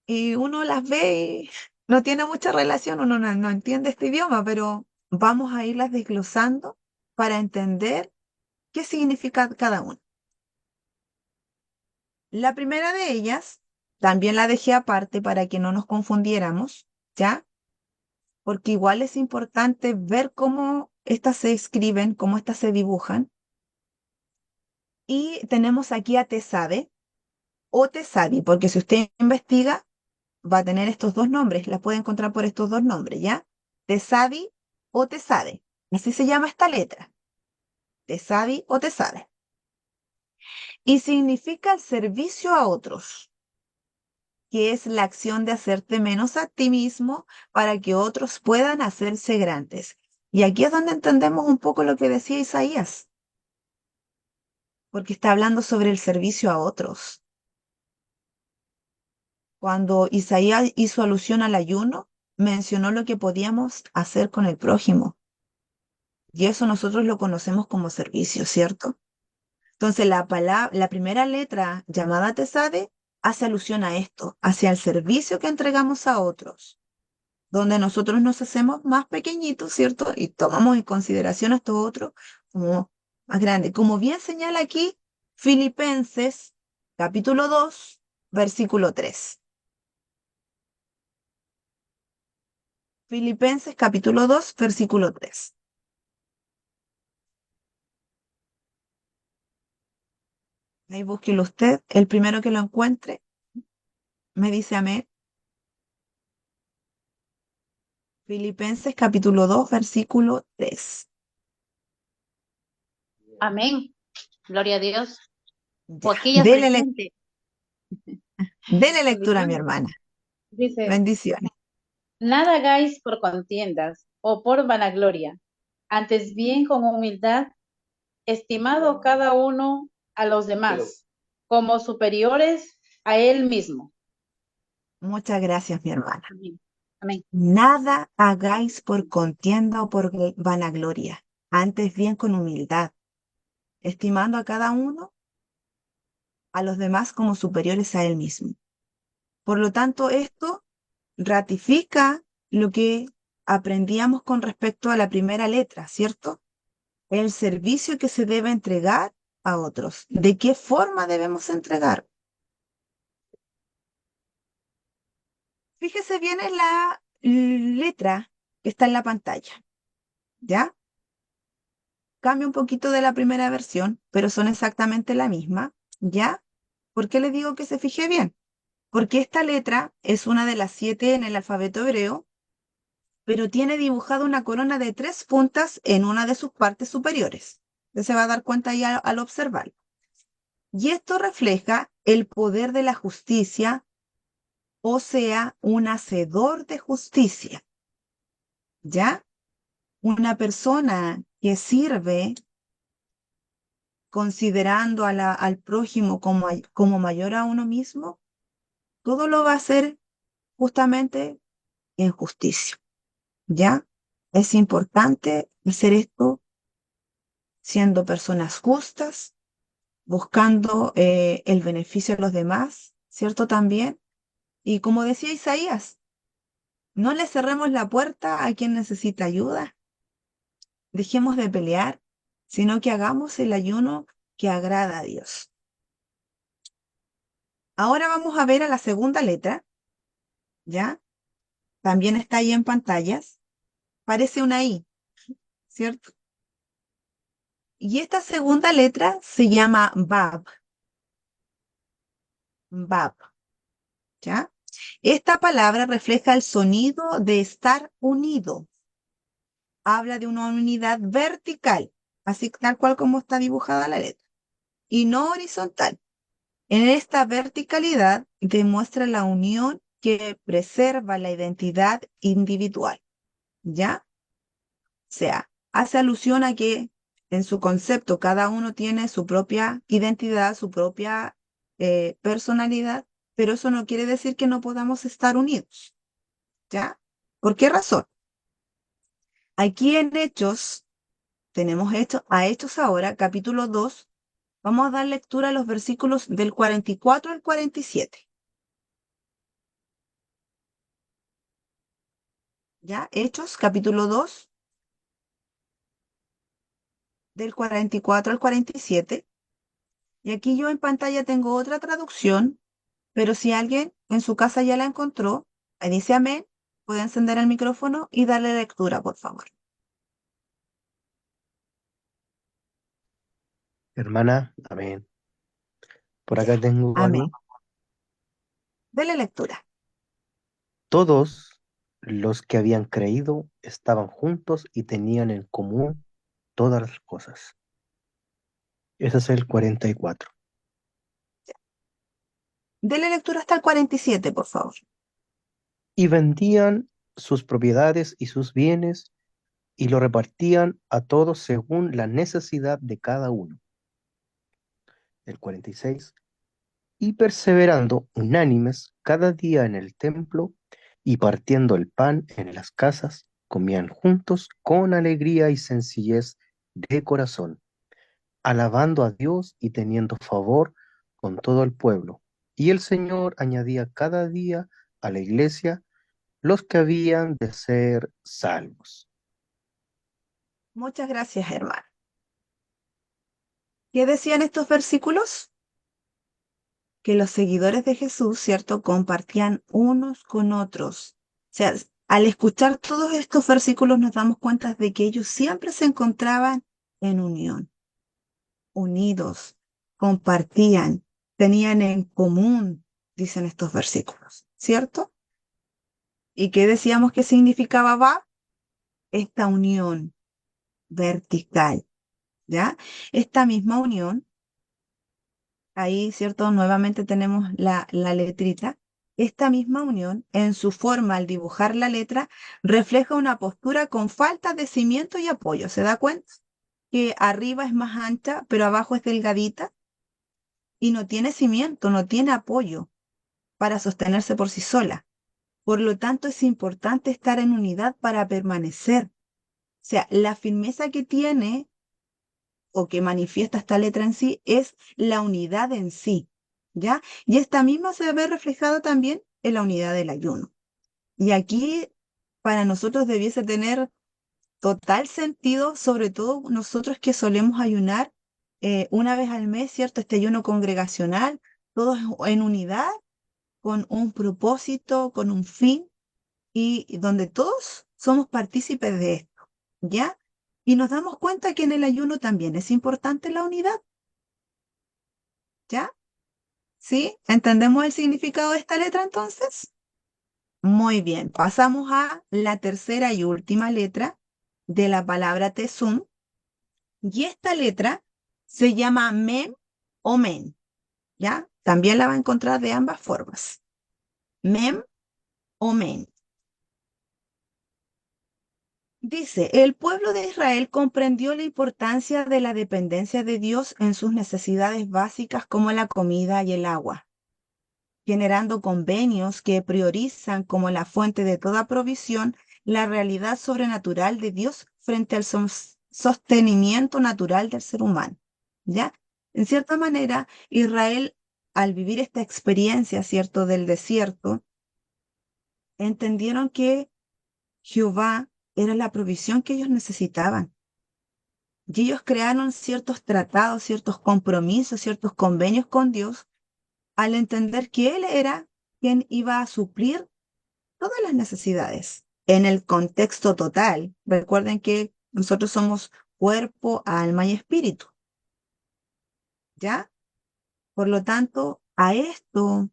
Y uno las ve y no tiene mucha relación, uno no entiende este idioma, pero vamos a irlas desglosando para entender qué significa cada una. La primera de ellas, también la dejé aparte para que no nos confundiéramos, ¿ya? Porque igual es importante ver cómo estas se escriben, cómo estas se dibujan. Y tenemos aquí a Tesade o Tesadi, porque si usted investiga, va a tener estos dos nombres, la puede encontrar por estos dos nombres, ¿ya? Tesadi o Tesade. Así se llama esta letra. Tesadi o Tesade. Y significa el servicio a otros. que es la acción de hacerte menos a ti mismo para que otros puedan hacerse grandes. Y aquí es donde entendemos un poco lo que decía Isaías, porque está hablando sobre el servicio a otros. Cuando Isaías hizo alusión al ayuno, mencionó lo que podíamos hacer con el prójimo. Y eso nosotros lo conocemos como servicio, ¿cierto? Entonces la primera letra llamada Tesade hace alusión a esto, hacia el servicio que entregamos a otros, donde nosotros nos hacemos más pequeñitos, ¿cierto? Y tomamos en consideración a estos otros como más grandes. Como bien señala aquí Filipenses capítulo 2, versículo 3. Filipenses capítulo 2, versículo 3. Ahí búsquelo usted, el primero que lo encuentre, me dice amén. Filipenses capítulo 2, versículo 3.
Amén. Gloria a Dios.
Ya,
O aquella presente.
dele lectura, mi
Bendiciones.
hermana.
Dice,
Bendiciones.
nada hagáis por contiendas o por vanagloria, antes bien con humildad, estimado cada uno a los demás, como superiores a él mismo.
Muchas gracias, mi hermana.
Amén. Amén.
Nada hagáis por contienda o por vanagloria, antes bien con humildad, estimando a cada uno a los demás como superiores a él mismo. Por lo tanto, esto ratifica lo que aprendíamos con respecto a la primera letra, ¿cierto? El servicio que se debe entregar a otros. ¿De qué forma debemos entregar? Fíjese bien en la letra que está en la pantalla, ¿ya? Cambia un poquito de la primera versión, pero son exactamente la misma, ¿ya? ¿Por qué le digo que se fije bien? Porque esta letra es una de las 7 en el alfabeto hebreo, pero tiene dibujada una corona de 3 puntas en una de sus partes superiores. Usted se va a dar cuenta ahí al observarlo. Y esto refleja el poder de la justicia, o sea, un hacedor de justicia, ¿ya? Una persona que sirve considerando al prójimo como mayor a uno mismo, todo lo va a hacer justamente en justicia, ¿ya? Es importante hacer esto siendo personas justas, buscando el beneficio de los demás, ¿cierto? También. Y como decía Isaías, no le cerremos la puerta a quien necesita ayuda, dejemos de pelear, sino que hagamos el ayuno que agrada a Dios. Ahora vamos a ver a la segunda letra, ¿ya? También está ahí en pantallas. Parece una I, ¿cierto? Y esta segunda letra se llama Bab. Bab, ¿ya? Esta palabra refleja el sonido de estar unido. Habla de una unidad vertical, así tal cual como está dibujada la letra, y no horizontal. En esta verticalidad demuestra la unión que preserva la identidad individual, ¿ya? O sea, hace alusión a que en su concepto cada uno tiene su propia identidad, su propia personalidad, pero eso no quiere decir que no podamos estar unidos, ¿ya? ¿Por qué razón? Aquí en Hechos, tenemos Hechos ahora, capítulo 2, vamos a dar lectura a los versículos del 44 al 47. ¿Ya? Hechos, capítulo 2, del 44 al 47. Y aquí yo en pantalla tengo otra traducción, pero si alguien en su casa ya la encontró, ahí dice amén, puede encender el micrófono y darle lectura, por favor.
Hermana, amén. Por acá tengo
Amén.
algo.
Dele lectura.
Todos los que habían creído estaban juntos y tenían en común todas las cosas. Ese es el 44.
Dele lectura hasta el 47, por favor.
Y vendían sus propiedades y sus bienes y lo repartían a todos según la necesidad de cada uno. El 46. Y perseverando unánimes cada día en el templo y partiendo el pan en las casas, comían juntos con alegría y sencillez de corazón, alabando a Dios y teniendo favor con todo el pueblo. Y el Señor añadía cada día a la iglesia los que habían de ser salvos.
Muchas gracias, hermano. ¿Qué decían estos versículos? Que los seguidores de Jesús, ¿cierto?, compartían unos con otros. O sea, al escuchar todos estos versículos nos damos cuenta de que ellos siempre se encontraban en unión, unidos, compartían, tenían en común, dicen estos versículos, ¿cierto? ¿Y qué decíamos que significaba va? Esta unión vertical, ¿ya? Esta misma unión, ahí, ¿cierto? Nuevamente tenemos la letrita. Esta misma unión, en su forma al dibujar la letra, refleja una postura con falta de cimiento y apoyo. ¿Se da cuenta? Que arriba es más ancha, pero abajo es delgadita y no tiene cimiento, no tiene apoyo para sostenerse por sí sola. Por lo tanto, es importante estar en unidad para permanecer. O sea, la firmeza que tiene o que manifiesta esta letra en sí es la unidad en sí, ¿ya? Y esta misma se ve reflejada también en la unidad del ayuno. Y aquí para nosotros debiese tener total sentido, sobre todo nosotros que solemos ayunar una vez al mes, ¿cierto? Este ayuno congregacional, todos en unidad, con un propósito, con un fin, y donde todos somos partícipes de esto, ¿ya? Y nos damos cuenta que en el ayuno también es importante la unidad, ¿ya? ¿Sí? ¿Entendemos el significado de esta letra entonces? Muy bien, pasamos a la tercera y última letra de la palabra tesum, y esta letra se llama mem o men, ¿ya? También la va a encontrar de ambas formas, mem o men. Dice, el pueblo de Israel comprendió la importancia de la dependencia de Dios en sus necesidades básicas como la comida y el agua, generando convenios que priorizan como la fuente de toda provisión la realidad sobrenatural de Dios frente al sostenimiento natural del ser humano. ¿Ya? En cierta manera, Israel, al vivir esta experiencia, ¿cierto?, del desierto, entendieron que Jehová era la provisión que ellos necesitaban. Y ellos crearon ciertos tratados, ciertos compromisos, ciertos convenios con Dios, al entender que Él era quien iba a suplir todas las necesidades en el contexto total. Recuerden que nosotros somos cuerpo, alma y espíritu, ¿ya? Por lo tanto, a esto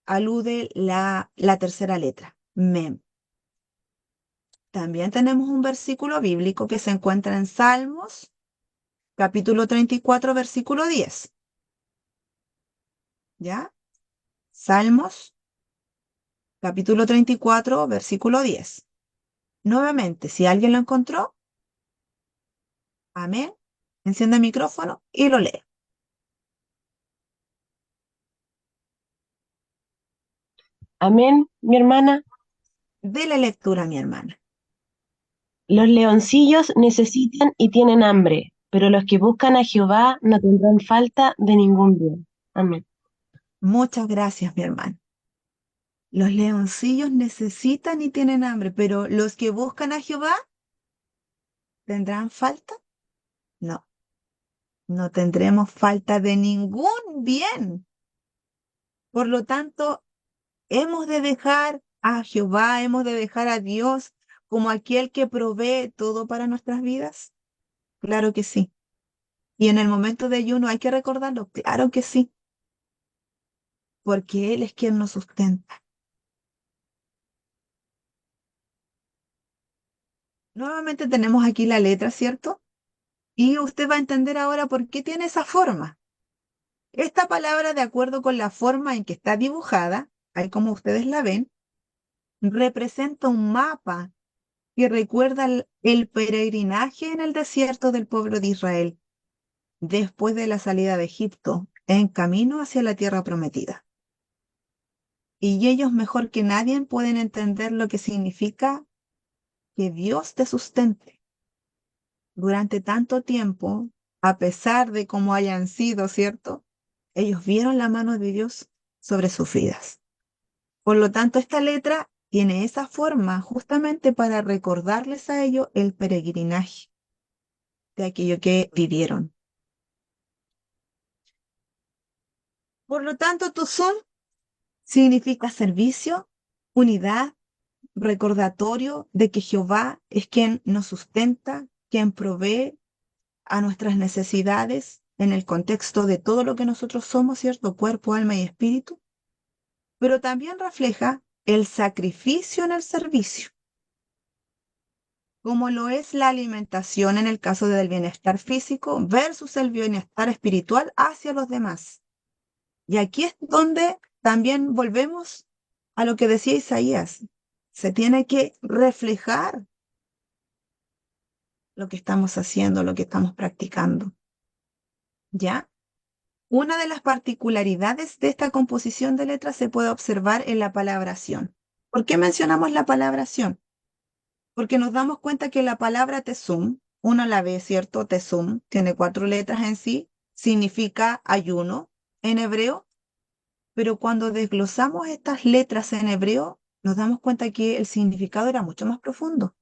alude la tercera letra, mem. También tenemos un versículo bíblico que se encuentra en Salmos, capítulo 34, versículo 10. ¿Ya? Salmos, capítulo 34, versículo 10. Nuevamente, si alguien lo encontró, amén, enciende el micrófono y lo lee.
Amén, mi hermana.
Dele lectura, mi hermana.
Los leoncillos necesitan y tienen hambre, pero los que buscan a Jehová no tendrán falta de ningún bien. Amén.
Muchas gracias, mi hermana. Los leoncillos necesitan y tienen hambre, pero los que buscan a Jehová, ¿tendrán falta? No, no tendremos falta de ningún bien. Por lo tanto, hemos de dejar a Jehová, hemos de dejar a Dios como aquel que provee todo para nuestras vidas. Claro que sí. Y en el momento de ayuno hay que recordarlo, claro que sí, porque Él es quien nos sustenta. Nuevamente tenemos aquí la letra, ¿cierto? Y usted va a entender ahora por qué tiene esa forma. Esta palabra, de acuerdo con la forma en que está dibujada, ahí como ustedes la ven, representa un mapa que recuerda el peregrinaje en el desierto del pueblo de Israel después de la salida de Egipto, en camino hacia la tierra prometida. Y ellos mejor que nadie pueden entender lo que significa que Dios te sustente durante tanto tiempo, a pesar de cómo hayan sido, ¿cierto? Ellos vieron la mano de Dios sobre sus vidas. Por lo tanto, esta letra tiene esa forma justamente para recordarles a ellos el peregrinaje de aquello que vivieron. Por lo tanto, Tuzón significa servicio, unidad, recordatorio de que Jehová es quien nos sustenta, quien provee a nuestras necesidades en el contexto de todo lo que nosotros somos, ¿cierto? Cuerpo, alma y espíritu, pero también refleja el sacrificio en el servicio, como lo es la alimentación en el caso del bienestar físico versus el bienestar espiritual hacia los demás. Y aquí es donde también volvemos a lo que decía Isaías. Se tiene que reflejar lo que estamos haciendo, lo que estamos practicando. ¿Ya? Una de las particularidades de esta composición de letras se puede observar en la palabración. ¿Por qué mencionamos la palabración? Porque nos damos cuenta que la palabra tesum, uno la ve, ¿cierto? Tesum tiene 4 letras en sí, significa ayuno en hebreo, pero cuando desglosamos estas letras en hebreo, nos damos cuenta que el significado era mucho más profundo.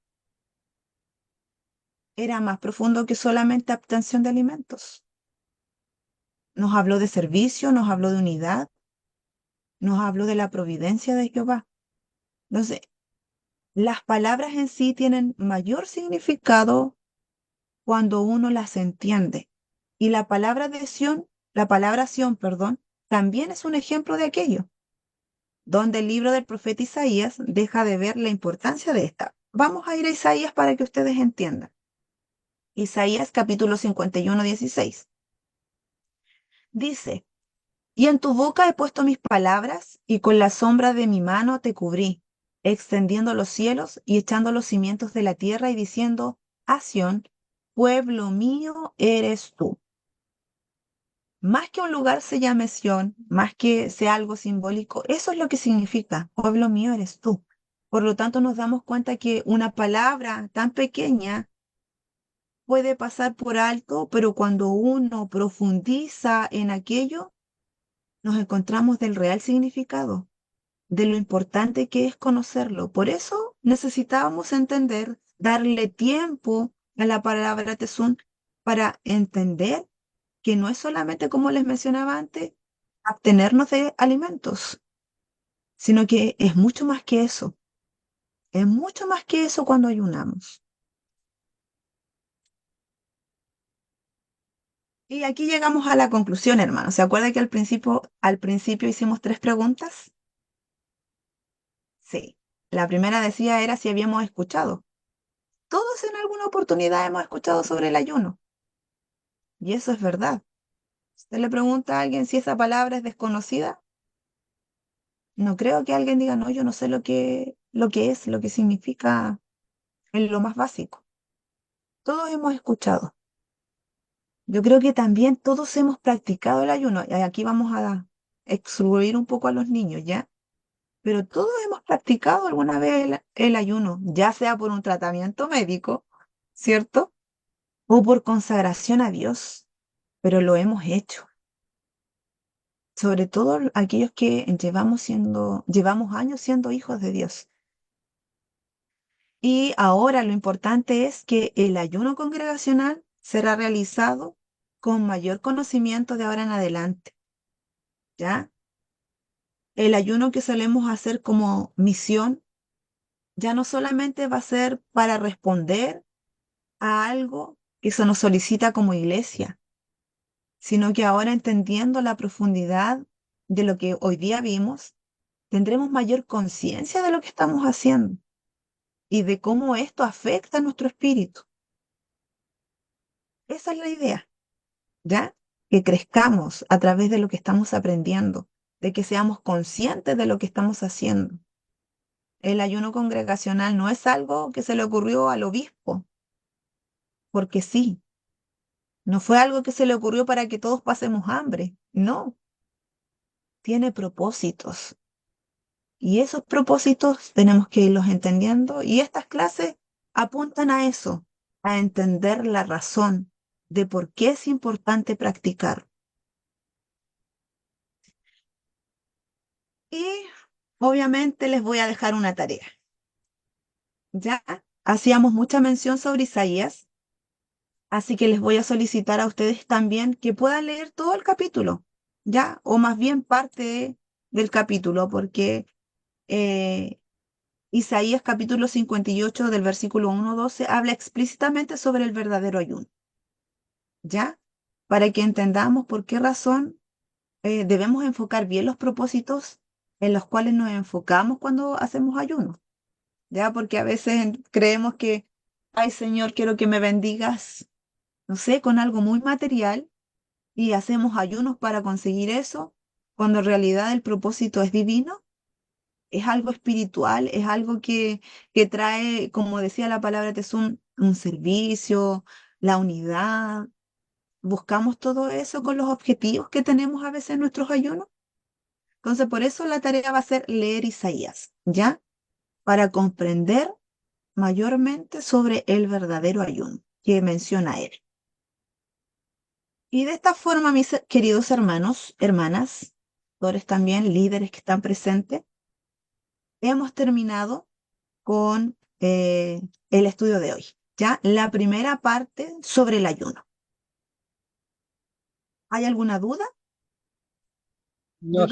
Era más profundo que solamente obtención de alimentos. Nos habló de servicio, nos habló de unidad, nos habló de la providencia de Jehová. Entonces, las palabras en sí tienen mayor significado cuando uno las entiende. Y la palabra Sión, perdón, también es un ejemplo de aquello, donde el libro del profeta Isaías deja de ver la importancia de esta. Vamos a ir a Isaías para que ustedes entiendan. Isaías capítulo 51, 16. Dice, y en tu boca he puesto mis palabras, y con la sombra de mi mano te cubrí, extendiendo los cielos y echando los cimientos de la tierra y diciendo, a Sión, pueblo mío eres tú. Más que un lugar se llame Sión, más que sea algo simbólico, eso es lo que significa, pueblo mío eres tú. Por lo tanto, nos damos cuenta que una palabra tan pequeña puede pasar por alto, pero cuando uno profundiza en aquello, nos encontramos del real significado, de lo importante que es conocerlo. Por eso necesitábamos entender, darle tiempo a la palabra tesón para entender que no es solamente, como les mencionaba antes, abstenernos de alimentos, sino que es mucho más que eso. Es mucho más que eso cuando ayunamos. Y aquí llegamos a la conclusión, hermano. ¿Se acuerda que al principio hicimos 3 preguntas? Sí. La primera era si habíamos escuchado. Todos en alguna oportunidad hemos escuchado sobre el ayuno. Y eso es verdad. Usted le pregunta a alguien si esa palabra es desconocida. No creo que alguien diga, no, yo no sé lo que es, lo que significa en lo más básico. Todos hemos escuchado. Yo creo que también todos hemos practicado el ayuno. Y aquí vamos a excluir un poco a los niños, ¿ya? Pero todos hemos practicado alguna vez el ayuno, ya sea por un tratamiento médico, ¿cierto? O por consagración a Dios, pero lo hemos hecho. Sobre todo aquellos que llevamos años siendo hijos de Dios. Y ahora lo importante es que el ayuno congregacional será realizado con mayor conocimiento de ahora en adelante, ¿ya? El ayuno que solemos hacer como misión ya no solamente va a ser para responder a algo que se nos solicita como iglesia, sino que ahora entendiendo la profundidad de lo que hoy día vimos, tendremos mayor conciencia de lo que estamos haciendo y de cómo esto afecta a nuestro espíritu. Esa es la idea, ¿ya? que crezcamos a través de lo que estamos aprendiendo, de que seamos conscientes de lo que estamos haciendo. El ayuno congregacional no es algo que se le ocurrió al obispo, porque sí, no fue algo que se le ocurrió para que todos pasemos hambre, no, tiene propósitos. Y esos propósitos tenemos que irlos entendiendo y estas clases apuntan a eso, a entender la razón de por qué es importante practicar. Y obviamente les voy a dejar una tarea. Ya hacíamos mucha mención sobre Isaías, así que les voy a solicitar a ustedes también que puedan leer todo el capítulo, ya, o más bien parte del capítulo, porque Isaías capítulo 58 del versículo 1 al 12 habla explícitamente sobre el verdadero ayuno, ¿ya? Para que entendamos por qué razón debemos enfocar bien los propósitos en los cuales nos enfocamos cuando hacemos ayuno, ¿ya? Porque a veces creemos que, ay Señor, quiero que me bendigas, no sé, con algo muy material y hacemos ayunos para conseguir eso, cuando en realidad el propósito es divino. Es algo espiritual, es algo que trae, como decía la palabra Tesún, un servicio, la unidad. Buscamos todo eso con los objetivos que tenemos a veces en nuestros ayunos. Entonces, por eso la tarea va a ser leer Isaías, ¿ya? Para comprender mayormente sobre el verdadero ayuno que menciona él. Y de esta forma, mis queridos hermanos, hermanas, pastores también, líderes que están presentes, hemos terminado con el estudio de hoy, ¿ya? La primera parte sobre el ayuno. ¿Hay alguna duda?
No,